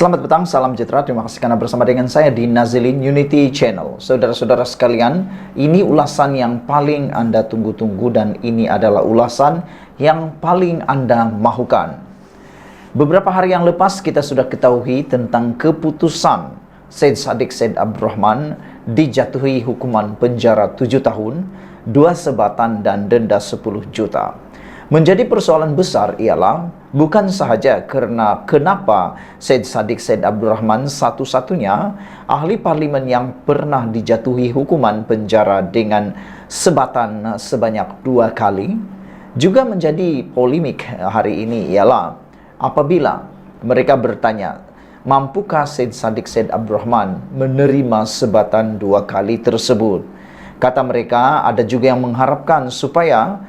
Selamat petang, salam sejahtera. Terima kasih karena bersama dengan saya di Nazilin Unity Channel. Saudara-saudara sekalian, ini ulasan yang paling Anda tunggu-tunggu dan ini adalah ulasan yang paling Anda mahukan. Beberapa hari yang lepas kita sudah ketahui tentang keputusan Syed Saddiq Said Abdurrahman dijatuhi hukuman penjara 7 tahun, 2 sebatan dan denda 10 juta. Menjadi persoalan besar ialah bukan sahaja karena kenapa Syed Saddiq Said Abdurrahman satu-satunya ahli parlimen yang pernah dijatuhi hukuman penjara dengan sebatan sebanyak 2 kali. Juga menjadi polemik hari ini ialah apabila mereka bertanya, mampukah Syed Saddiq Said Abdurrahman menerima sebatan 2 kali tersebut? Kata mereka, ada juga yang mengharapkan supaya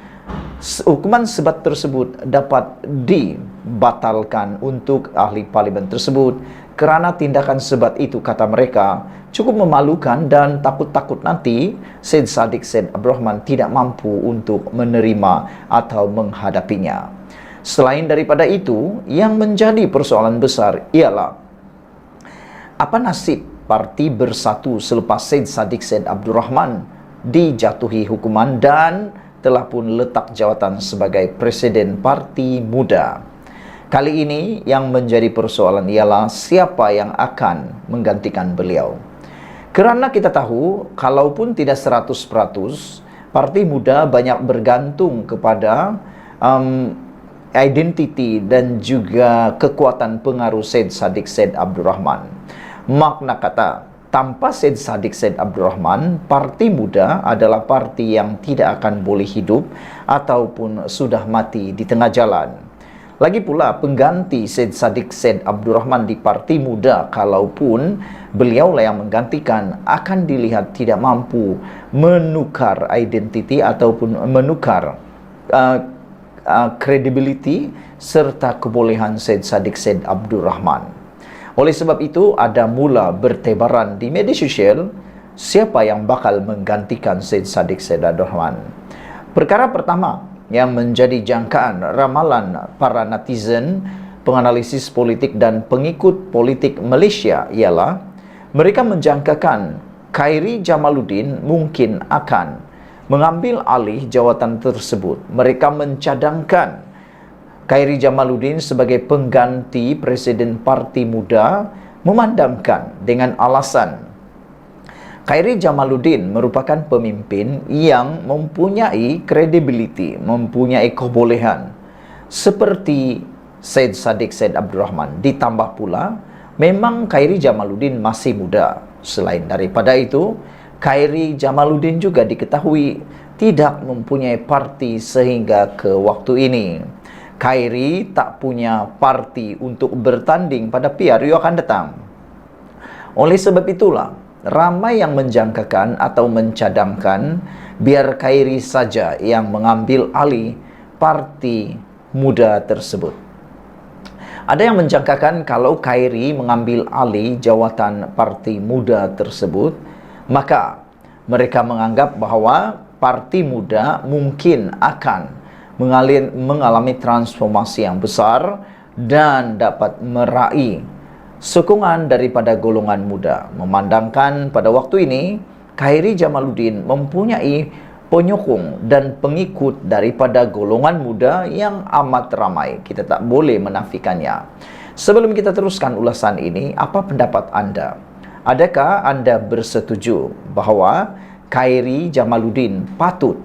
hukuman sebat tersebut dapat dibatalkan untuk ahli parlimen tersebut kerana tindakan sebat itu, kata mereka, cukup memalukan dan takut-takut nanti Syed Saddiq Said Abdurrahman tidak mampu untuk menerima atau menghadapinya. Selain daripada itu, yang menjadi persoalan besar ialah apa nasib Parti Bersatu selepas Syed Saddiq Said Abdurrahman dijatuhi hukuman dan telah pun letak jawatan sebagai Presiden Parti Muda. Kali ini yang menjadi persoalan ialah siapa yang akan menggantikan beliau. Kerana kita tahu, kalaupun tidak 100%, Parti Muda banyak bergantung kepada identiti dan juga kekuatan pengaruh Syed Saddiq Said Abdurrahman. Makna kata, tanpa Syed Saddiq Said Abdurrahman, Parti Muda adalah parti yang tidak akan boleh hidup ataupun sudah mati di tengah jalan. Lagi pula, pengganti Syed Saddiq Said Abdurrahman di Parti Muda, kalaupun beliaulah yang menggantikan, akan dilihat tidak mampu menukar identiti ataupun menukar credibility serta kebolehan Syed Saddiq Said Abdurrahman. Oleh sebab itu, ada mula bertebaran di media sosial siapa yang bakal menggantikan Syed Saddiq Said Abdurrahman. Perkara pertama yang menjadi jangkaan ramalan para netizen, penganalisis politik dan pengikut politik Malaysia ialah mereka menjangkakan Khairi Jamaluddin mungkin akan mengambil alih jawatan tersebut. Mereka mencadangkan Khairi Jamaluddin sebagai pengganti Presiden Parti Muda, memandangkan dengan alasan Khairi Jamaluddin merupakan pemimpin yang mempunyai kredibiliti, mempunyai kebolehan seperti Syed Saddiq Said Abdurrahman. Ditambah pula, memang Khairi Jamaluddin masih muda. Selain daripada itu, Khairi Jamaluddin juga diketahui tidak mempunyai parti sehingga ke waktu ini. Khairi tak punya parti untuk bertanding pada PRU akan datang. Oleh sebab itulah, ramai yang menjangkakan atau mencadangkan biar Khairi saja yang mengambil alih Parti Muda tersebut. Ada yang menjangkakan kalau Khairi mengambil alih jawatan Parti Muda tersebut, maka mereka menganggap bahawa Parti Muda mungkin akan mengalami transformasi yang besar dan dapat meraih sokongan daripada golongan muda. Memandangkan pada waktu ini Khairi Jamaluddin mempunyai penyokong dan pengikut daripada golongan muda yang amat ramai. Kita tak boleh menafikannya. Sebelum kita teruskan ulasan ini, apa pendapat Anda? Adakah Anda bersetuju bahawa Khairi Jamaluddin patut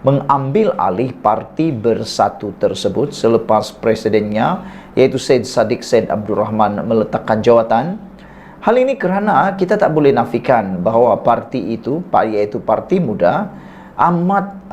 mengambil alih Parti Bersatu tersebut selepas presidennya iaitu Syed Saddiq Said Abdurrahman meletakkan jawatan? Hal ini kerana kita tak boleh nafikan bahawa parti itu, iaitu Parti Muda, amat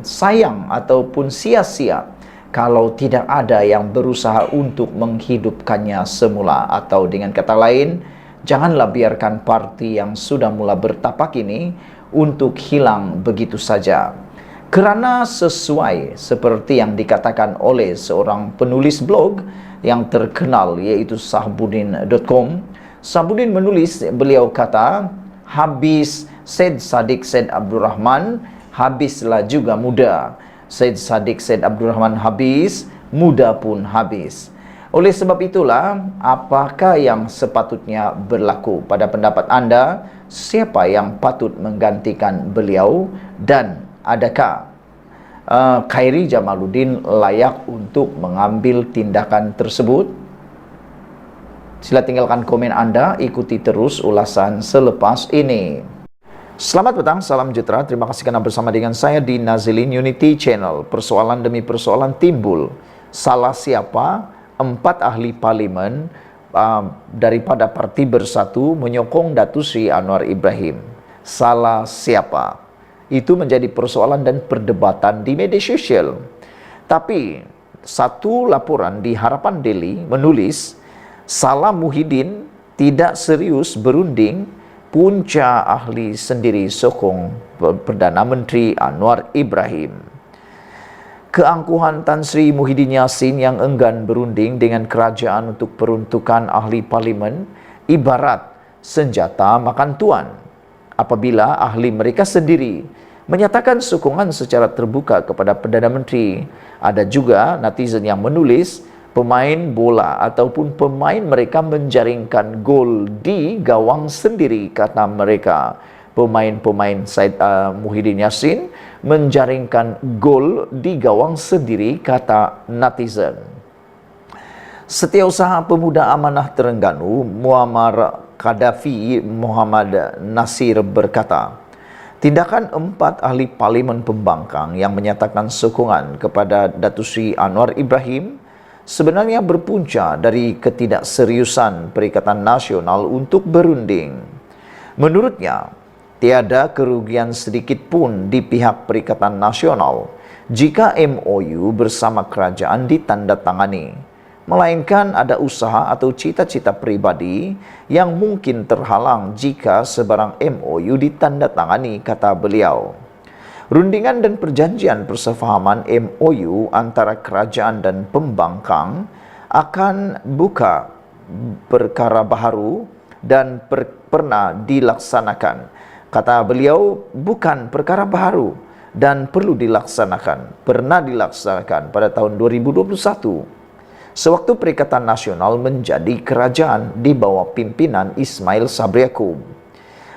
sayang ataupun sia-sia kalau tidak ada yang berusaha untuk menghidupkannya semula. Atau dengan kata lain, janganlah biarkan parti yang sudah mula bertapak ini untuk hilang begitu saja. Kerana sesuai seperti yang dikatakan oleh seorang penulis blog yang terkenal iaitu Sahbuddin.com. Sahbuddin menulis, beliau kata, habis Syed Saddiq Said Abdurrahman, habislah juga muda. Syed Saddiq Said Abdurrahman habis, muda pun habis. Oleh sebab itulah, apakah yang sepatutnya berlaku? Pada pendapat anda, siapa yang patut menggantikan beliau, dan adakah Khairi Jamaluddin layak untuk mengambil tindakan tersebut? Sila tinggalkan komen anda, ikuti terus ulasan selepas ini. Selamat petang, salam sejahtera. Terima kasih karena bersama dengan saya di Nazilin Unity Channel. Persoalan demi persoalan timbul. Salah siapa? 4 ahli parlimen daripada Parti Bersatu menyokong Datuk Seri Anwar Ibrahim. Salah siapa? Itu menjadi persoalan dan perdebatan di media sosial. Tapi satu laporan di Harapan Daily menulis, Salah Muhyiddin tidak serius berunding, punca ahli sendiri sokong Perdana Menteri Anwar Ibrahim. Keangkuhan Tan Sri Muhyiddin Yassin yang enggan berunding dengan kerajaan untuk peruntukan ahli parlimen ibarat senjata makan tuan. Apabila ahli mereka sendiri menyatakan sokongan secara terbuka kepada Perdana Menteri, ada juga netizen yang menulis pemain bola ataupun pemain mereka menjaringkan gol di gawang sendiri, kata mereka. Pemain-pemain Said Muhyiddin Yassin menjaringkan gol di gawang sendiri, kata netizen. Setiausaha Pemuda Amanah Terengganu, Muammar Gaddafi Muhammad Nasir berkata, tindakan 4 ahli parlimen pembangkang yang menyatakan sokongan kepada Datuk Seri Anwar Ibrahim sebenarnya berpunca dari ketidakseriusan Perikatan Nasional untuk berunding. Menurutnya, tiada kerugian sedikit pun di pihak Perikatan Nasional jika MOU bersama kerajaan ditandatangani, melainkan ada usaha atau cita-cita pribadi yang mungkin terhalang jika sebarang MOU ditandatangani, kata beliau. Rundingan dan perjanjian persefahaman MOU antara kerajaan dan pembangkang akan buka perkara baharu dan pernah dilaksanakan. Kata beliau, bukan perkara baru dan perlu dilaksanakan. Pernah dilaksanakan pada tahun 2021. Sewaktu Perikatan Nasional menjadi kerajaan di bawah pimpinan Ismail Sabri Yaakob.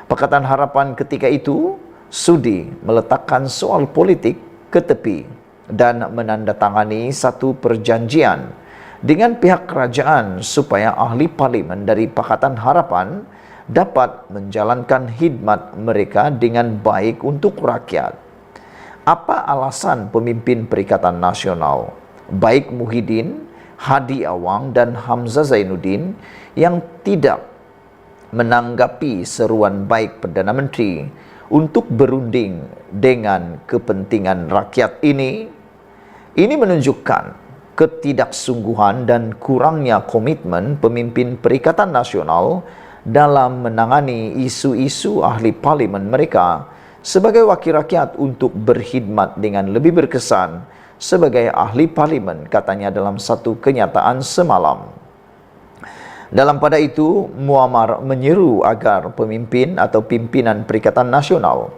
Pakatan Harapan ketika itu sudi meletakkan soal politik ke tepi dan menandatangani satu perjanjian dengan pihak kerajaan supaya ahli parlimen dari Pakatan Harapan dapat menjalankan khidmat mereka dengan baik untuk rakyat. Apa alasan pemimpin Perikatan Nasional, baik Muhyiddin, Hadi Awang dan Hamzah Zainuddin, yang tidak menanggapi seruan baik Perdana Menteri untuk berunding dengan kepentingan rakyat ini? Ini menunjukkan ketidaksungguhan dan kurangnya komitmen pemimpin Perikatan Nasional dalam menangani isu-isu ahli parlimen mereka sebagai wakil rakyat untuk berkhidmat dengan lebih berkesan sebagai ahli parlimen, katanya dalam satu kenyataan semalam. Dalam pada itu, Muammar menyeru agar pemimpin atau pimpinan Perikatan Nasional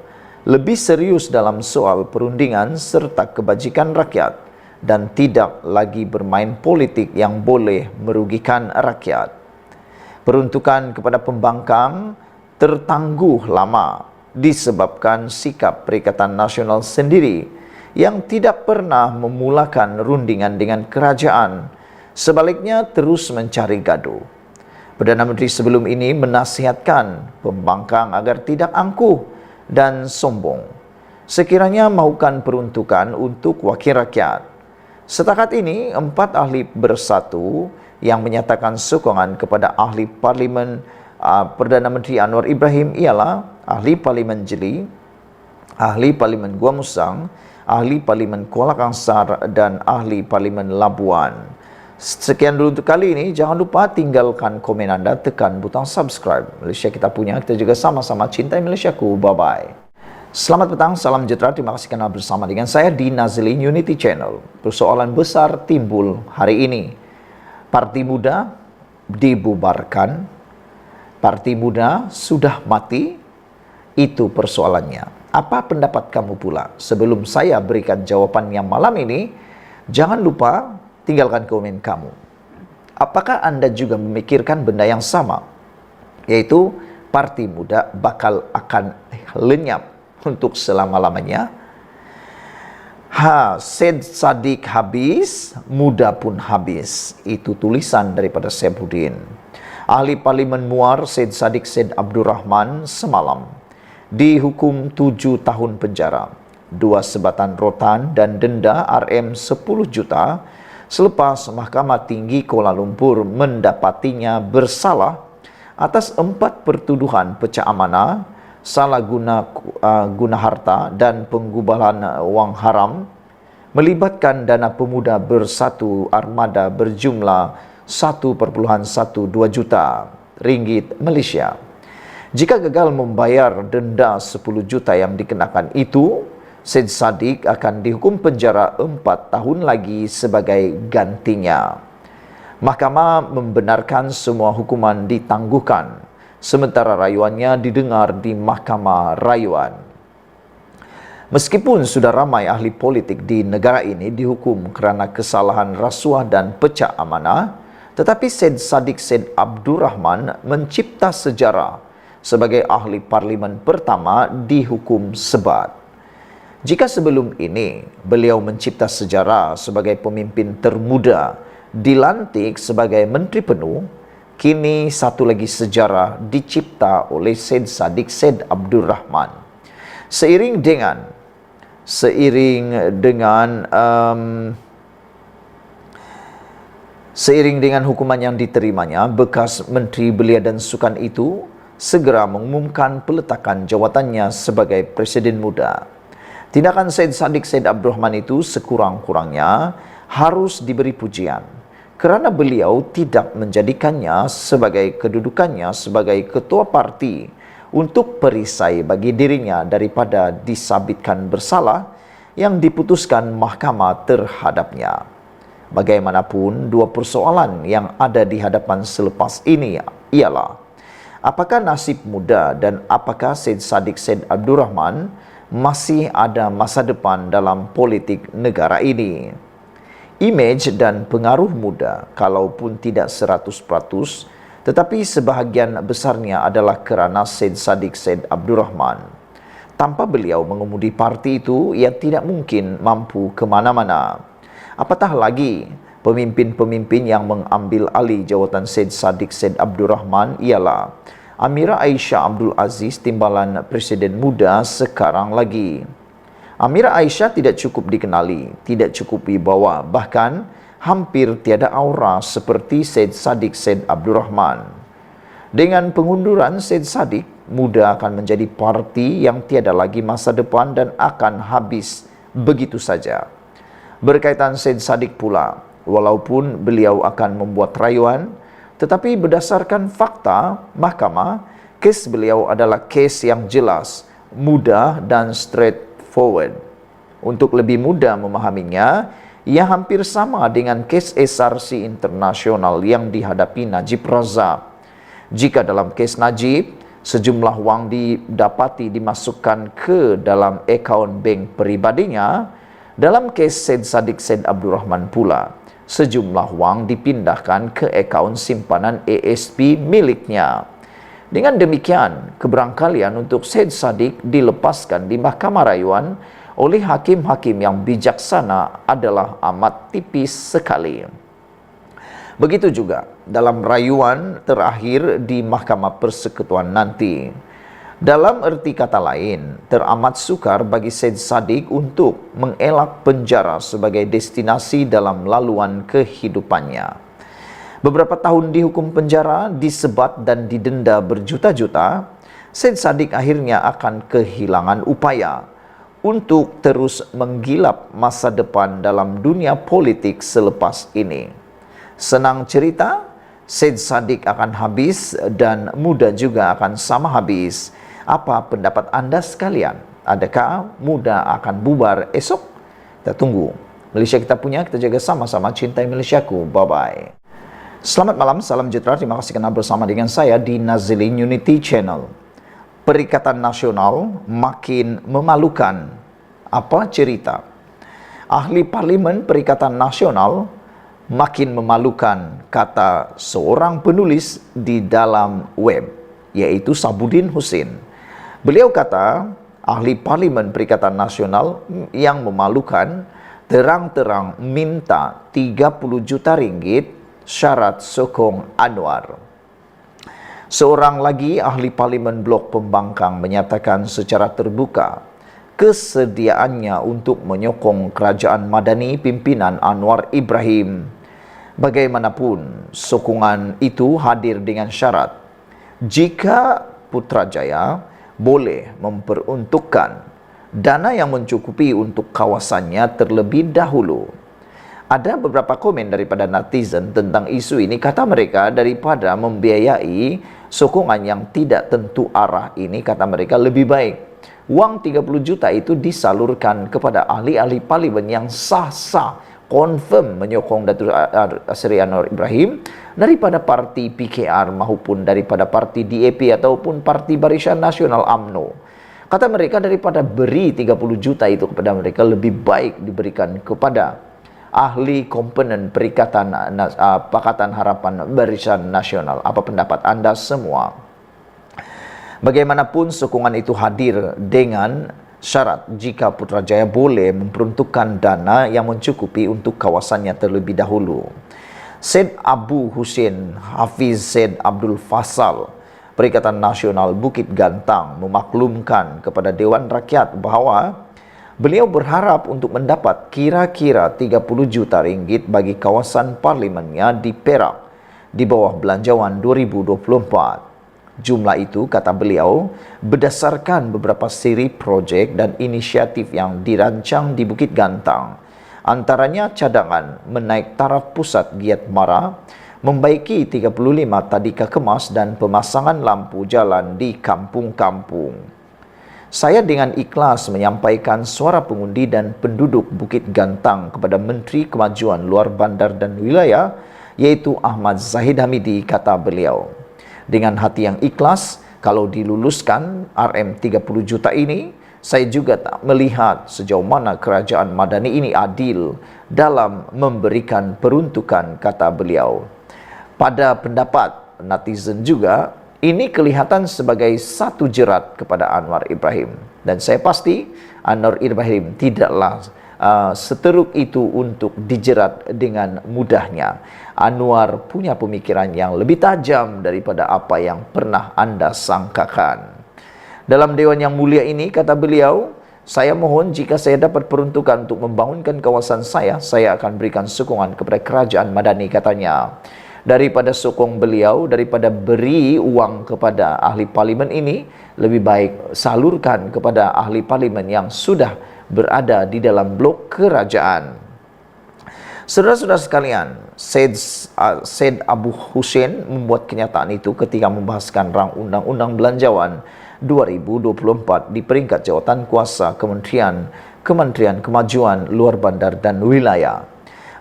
lebih serius dalam soal perundingan serta kebajikan rakyat dan tidak lagi bermain politik yang boleh merugikan rakyat. Peruntukan kepada pembangkang tertangguh lama disebabkan sikap Perikatan Nasional sendiri yang tidak pernah memulakan rundingan dengan kerajaan, sebaliknya terus mencari gaduh. Perdana Menteri sebelum ini menasihatkan pembangkang agar tidak angkuh dan sombong sekiranya mahukan peruntukan untuk wakil rakyat. Setakat ini, 4 ahli bersatu yang menyatakan sokongan kepada ahli parlimen Perdana Menteri Anwar Ibrahim ialah ahli parlimen Jeli, ahli parlimen Gua Musang, ahli parlimen Kuala Kangsar dan ahli parlimen Labuan. Sekian dulu untuk kali ini. Jangan lupa tinggalkan komen anda, tekan butang subscribe. Malaysia kita punya, kita juga sama-sama cintai Malaysiaku. Bye-bye. Selamat petang, salam sejahtera. Terima kasih kerana bersama dengan saya di Nazilin Unity Channel. Persoalan besar timbul hari ini. Parti Muda dibubarkan, Parti Muda sudah mati, itu persoalannya. Apa pendapat kamu pula? Sebelum saya berikan jawapan yang malam ini, jangan lupa tinggalkan komen kamu. Apakah Anda juga memikirkan benda yang sama? Yaitu Parti Muda bakal akan lenyap untuk selama-lamanya? Syed Saddiq habis, Muda pun habis. Itu tulisan daripada Saifuddin. Ahli Parlimen Muar Syed Saddiq Said Abdul Rahman semalam dihukum 7 tahun penjara, 2 sebatan rotan dan denda RM 10 juta selepas Mahkamah Tinggi Kuala Lumpur mendapatinya bersalah atas 4 pertuduhan pecah amanah, salah guna harta dan penggubalan wang haram melibatkan Dana Pemuda Bersatu Armada berjumlah 1,12 juta ringgit Malaysia. Jika gagal membayar denda 10 juta yang dikenakan itu, Syed Saddiq akan dihukum penjara 4 tahun lagi sebagai gantinya. Mahkamah membenarkan semua hukuman ditangguhkan, sementara rayuannya didengar di Mahkamah Rayuan. Meskipun sudah ramai ahli politik di negara ini dihukum kerana kesalahan rasuah dan pecah amanah, tetapi Syed Saddiq Said Abdul Rahman mencipta sejarah sebagai ahli parlimen pertama dihukum sebat. Jika sebelum ini beliau mencipta sejarah sebagai pemimpin termuda dilantik sebagai menteri penuh, kini satu lagi sejarah dicipta oleh Syed Saddiq Said Abdul Rahman. Seiring dengan hukuman yang diterimanya, bekas Menteri Belia dan Sukan itu segera mengumumkan peletakan jawatannya sebagai Presiden Muda. Tindakan Syed Saddiq Said Abdul Rahman itu sekurang-kurangnya harus diberi pujian kerana beliau tidak menjadikannya sebagai kedudukannya sebagai ketua parti untuk perisai bagi dirinya daripada disabitkan bersalah yang diputuskan mahkamah terhadapnya. Bagaimanapun, 2 persoalan yang ada di hadapan selepas ini ialah apakah nasib Muda dan apakah Syed Saddiq Said Abdul Rahman masih ada masa depan dalam politik negara ini. Imej dan pengaruh Muda, kalaupun tidak 100%, tetapi sebahagian besarnya adalah kerana Syed Saddiq Said Abdul Rahman. Tanpa beliau mengemudi parti itu, ia tidak mungkin mampu ke mana-mana. Apatah lagi, pemimpin-pemimpin yang mengambil alih jawatan Syed Saddiq Said Abdul Rahman ialah Amira Aisyah Abdul Aziz, timbalan Presiden Muda sekarang lagi. Amira Aisyah tidak cukup dikenali, tidak cukup dibawa, bahkan hampir tiada aura seperti Syed Saddiq Said Abdul Rahman. Dengan pengunduran Syed Saddiq, Muda akan menjadi parti yang tiada lagi masa depan dan akan habis begitu saja. Berkaitan Syed Saddiq pula, walaupun beliau akan membuat rayuan, tetapi berdasarkan fakta mahkamah, kes beliau adalah kes yang jelas, mudah dan straightforward. Untuk lebih mudah memahaminya, ia hampir sama dengan kes SRC internasional yang dihadapi Najib Razak. Jika dalam kes Najib, sejumlah wang didapati dimasukkan ke dalam akaun bank peribadinya, dalam kes Syed Saddiq Said Abdul Rahman pula, sejumlah wang dipindahkan ke akaun simpanan ASP miliknya. Dengan demikian, keberangkalian untuk Syed Saddiq dilepaskan di Mahkamah Rayuan oleh hakim-hakim yang bijaksana adalah amat tipis sekali. Begitu juga dalam rayuan terakhir di Mahkamah Persekutuan nanti. Dalam erti kata lain, teramat sukar bagi Syed Saddiq untuk mengelak penjara sebagai destinasi dalam laluan kehidupannya. Beberapa tahun dihukum penjara, disebat dan didenda berjuta-juta, Syed Saddiq akhirnya akan kehilangan upaya untuk terus menggilap masa depan dalam dunia politik selepas ini. Senang cerita, Syed Saddiq akan habis dan Muda juga akan sama habis. Apa pendapat anda sekalian? Adakah Muda akan bubar esok? Kita tunggu. Malaysia kita punya, kita jaga sama-sama, cintai Malaysiaku. Bye-bye. Selamat malam, salam sejahtera. Terima kasih kerana bersama dengan saya di Nazilin Unity Channel. Perikatan Nasional makin memalukan. Apa cerita? Ahli Parlimen Perikatan Nasional Makin memalukan, kata seorang penulis di dalam web, yaitu Sabudin Husin. Beliau kata, ahli Parlimen Perikatan Nasional yang memalukan terang-terang minta 30 juta ringgit syarat sokong Anwar. Seorang lagi ahli Parlimen Blok Pembangkang menyatakan secara terbuka kesediaannya untuk menyokong kerajaan madani pimpinan Anwar Ibrahim. Bagaimanapun, sokongan itu hadir dengan syarat jika Putrajaya boleh memperuntukkan dana yang mencukupi untuk kawasannya terlebih dahulu. Ada beberapa komen daripada netizen tentang isu ini. Kata mereka, daripada membiayai sokongan yang tidak tentu arah ini, kata mereka lebih baik wang 30 juta itu disalurkan kepada ahli-ahli parlimen yang sah-sah, confirm menyokong Datuk Seri Anwar Ibrahim daripada parti PKR maupun daripada parti DAP ataupun parti Barisan Nasional UMNO. Kata mereka, daripada beri 30 juta itu kepada mereka, lebih baik diberikan kepada ahli komponen Pakatan Harapan Barisan Nasional. Apa pendapat anda semua? Bagaimanapun, sokongan itu hadir dengan syarat jika Putrajaya boleh memperuntukkan dana yang mencukupi untuk kawasannya terlebih dahulu. Syed Abu Hussein Hafiz Syed Abdul Fasal, Perikatan Nasional Bukit Gantang, memaklumkan kepada Dewan Rakyat bahawa beliau berharap untuk mendapat kira-kira 30 juta ringgit bagi kawasan parlimennya di Perak di bawah Belanjawan 2024. Jumlah itu, kata beliau, berdasarkan beberapa siri projek dan inisiatif yang dirancang di Bukit Gantang. Antaranya cadangan menaik taraf pusat Giat Mara, membaiki 35 tadika kemas dan pemasangan lampu jalan di kampung-kampung. Saya dengan ikhlas menyampaikan suara pengundi dan penduduk Bukit Gantang kepada Menteri Kemajuan Luar Bandar dan Wilayah, yaitu Ahmad Zahid Hamidi, kata beliau. Dengan hati yang ikhlas, kalau diluluskan RM30 juta ini, saya juga tak melihat sejauh mana kerajaan madani ini adil dalam memberikan peruntukan, kata beliau. Pada pendapat netizen juga, ini kelihatan sebagai satu jerat kepada Anwar Ibrahim. Dan saya pasti Anwar Ibrahim tidaklah seteruk itu untuk dijerat dengan mudahnya. Anwar punya pemikiran yang lebih tajam daripada apa yang pernah anda sangkakan. Dalam Dewan yang mulia ini, kata beliau, saya mohon jika saya dapat peruntukan untuk membangunkan kawasan saya akan berikan sokongan kepada kerajaan madani, katanya. Daripada sokong beliau, daripada beri uang kepada ahli parlimen ini, lebih baik salurkan kepada ahli parlimen yang sudah berada di dalam blok kerajaan. Saudara-saudara sekalian, Syed Abu Hussein membuat kenyataan itu ketika membahaskan rang Undang-Undang Belanjawan 2024 di peringkat jawatan kuasa Kementerian Kemajuan Luar Bandar dan Wilayah.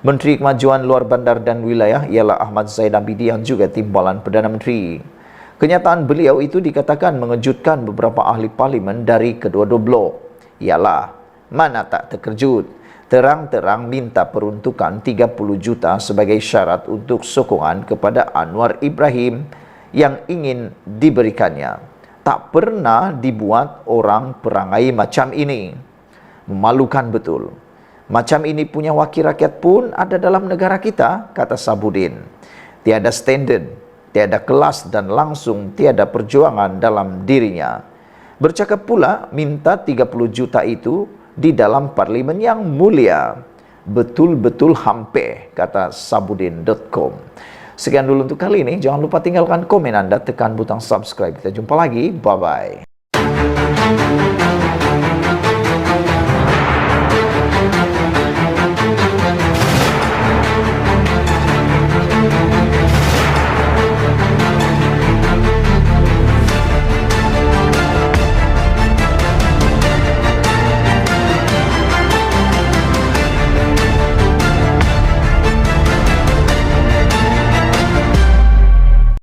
Menteri Kemajuan Luar Bandar dan Wilayah ialah Ahmad Zahid Hamidi yang juga timbalan Perdana Menteri. Kenyataan beliau itu dikatakan mengejutkan beberapa ahli parlimen dari kedua-dua blok. Ialah, mana tak terkejut, terang-terang minta peruntukan 30 juta sebagai syarat untuk sokongan kepada Anwar Ibrahim yang ingin diberikannya. Tak pernah dibuat orang perangai macam ini. Memalukan betul. Macam ini punya wakil rakyat pun ada dalam negara kita, kata Sabudin. Tiada standard, tiada kelas dan langsung tiada perjuangan dalam dirinya. Bercakap pula minta 30 juta itu di dalam parlimen yang mulia. Betul-betul hampe, kata sabudin.com. Sekian dulu untuk kali ini. Jangan lupa tinggalkan komen anda, tekan butang subscribe. Kita jumpa lagi. Bye-bye.